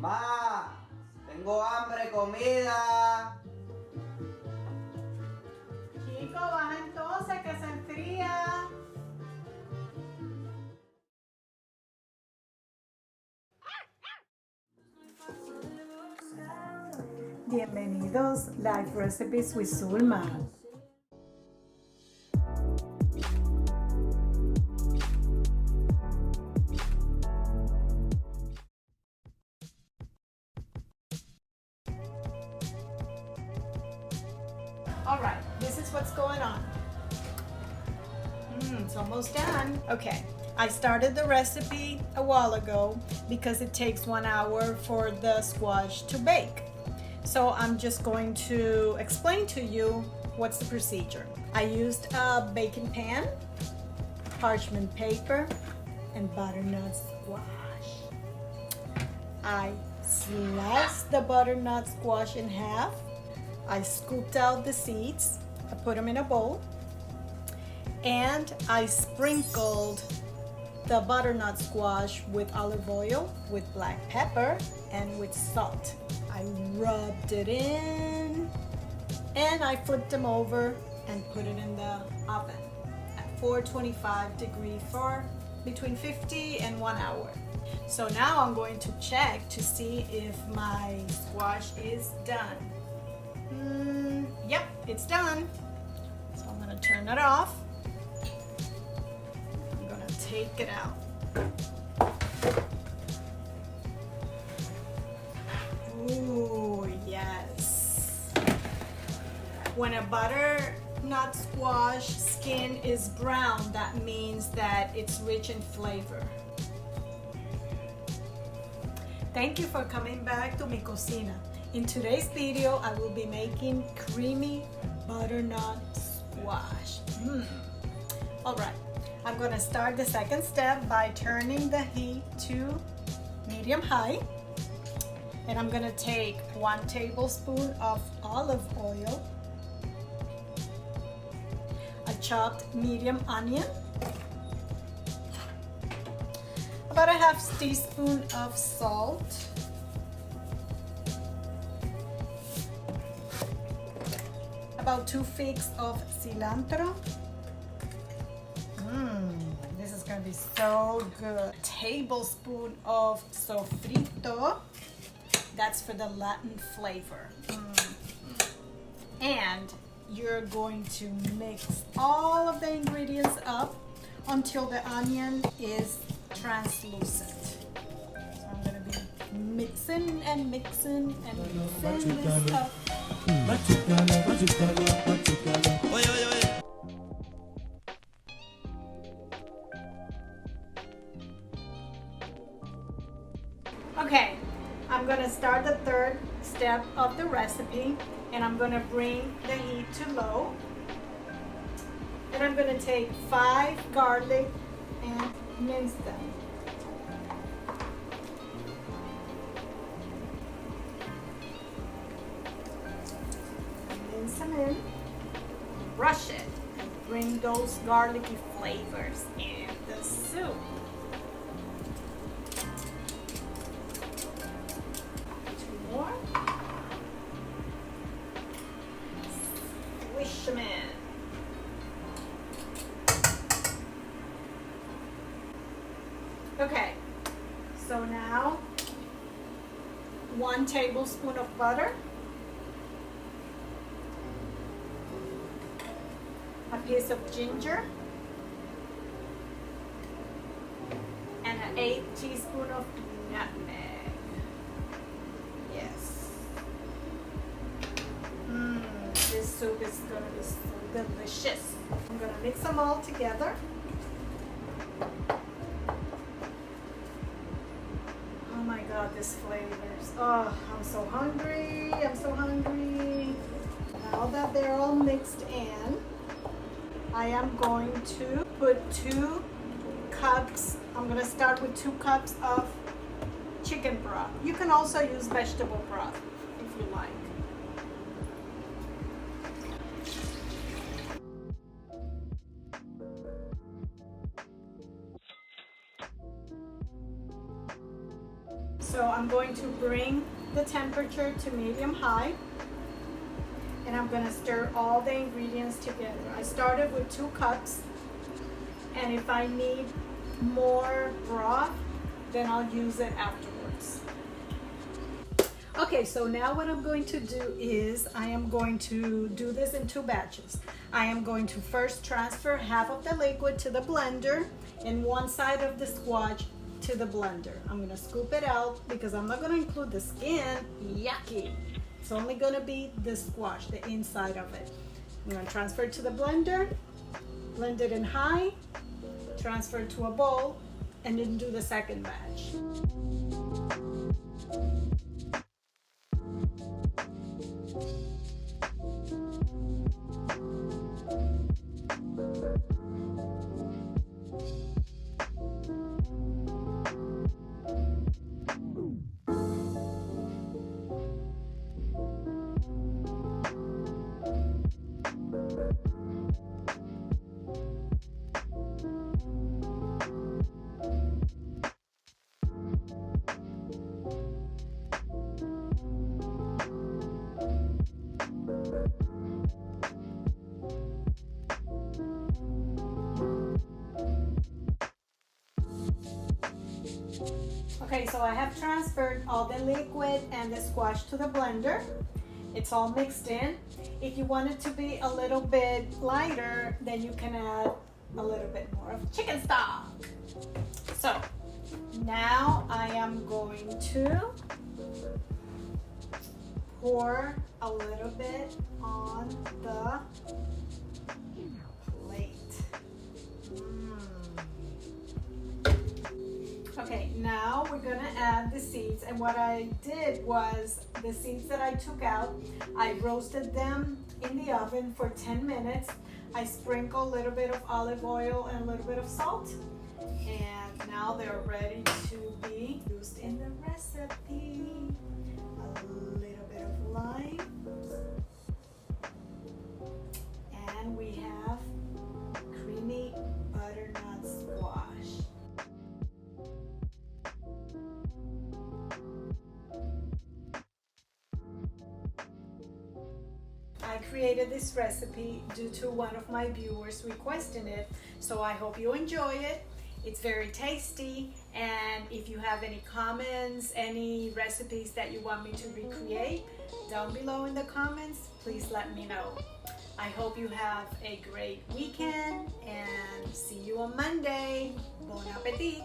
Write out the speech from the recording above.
Ma, tengo hambre, comida. Chico, baja entonces que se enfría. Bienvenidos Life Recipes with Zulma. Alright, this is what's going on. It's almost done. Okay, I started the recipe a while ago because it takes 1 hour for the squash to bake. So I'm just going to explain to you what's the procedure. I used a baking pan, parchment paper, and butternut squash. I sliced the butternut squash in half. I scooped out the seeds. I put them in a bowl. And I sprinkled the butternut squash with olive oil, with black pepper, and with salt. I rubbed it in and I flipped them over and put it in the oven at 425 degrees for between 50 and 1 hour. So now I'm going to check to see if my squash is done. Yep, it's done. So I'm going to turn it off. I'm going to take it out. Ooh, yes. When a butternut squash skin is brown, that means that it's rich in flavor. Thank you for coming back to mi cocina. In today's video, I will be making creamy butternut squash. Alright, I'm going to start the second step by turning the heat to medium-high. And I'm going to take 1 tablespoon of olive oil, a chopped medium onion, about a half teaspoon of salt, about 2 figs of cilantro. This is going to be so good. A tablespoon of sofrito. That's for the Latin flavor. And you're going to mix all of the ingredients up until the onion is translucent. So I'm going to be mixing and mixing and mixing this up. Okay, I'm going to start the third step of the recipe, and I'm going to bring the heat to low. And I'm going to take 5 garlic and mince them. Mince them in, brush it, and bring those garlicky flavors in the soup. More. Swish them in. Okay, so now 1 tablespoon of butter, a piece of ginger, and an 1/8 teaspoon of nutmeg. Yes. This soup is going to be so delicious. I'm going to mix them all together. Oh my God, this flavors. Oh, I'm so hungry. I'm so hungry. Now that they're all mixed in, I am going to put 2 cups. I'm going to start with 2 cups of chicken broth. You can also use vegetable broth if you like. So I'm going to bring the temperature to medium high, and I'm going to stir all the ingredients together. I started with 2 cups, and if I need more broth, then I'll use it afterwards. Okay, so now what I'm going to do is I am going to do this in 2 batches. I am going to first transfer half of the liquid to the blender and one side of the squash to the blender. I'm going to scoop it out because I'm not going to include the skin. Yucky. It's only going to be the squash, the inside of it. I'm going to transfer it to the blender, blend it in high, transfer it to a bowl, and then do the second batch. Okay, so I have transferred all the liquid and the squash to the blender. It's all mixed in. If you want it to be a little bit lighter, then you can add a little bit more of chicken stock. So now I am going to pour a little bit on the plate. Okay, now we're gonna add the seeds, and what I did was the seeds that I took out, I roasted them in the oven for 10 minutes. I sprinkle a little bit of olive oil and a little bit of salt, and now they're ready to be used in the recipe. A little bit of lime, and we have creamy butternut squash. I created this recipe due to one of my viewers requesting it, so I hope you enjoy it. It's very tasty, and if you have any comments, any recipes that you want me to recreate, down below in the comments, please let me know. I hope you have a great weekend, and see you on Monday. Bon appetit!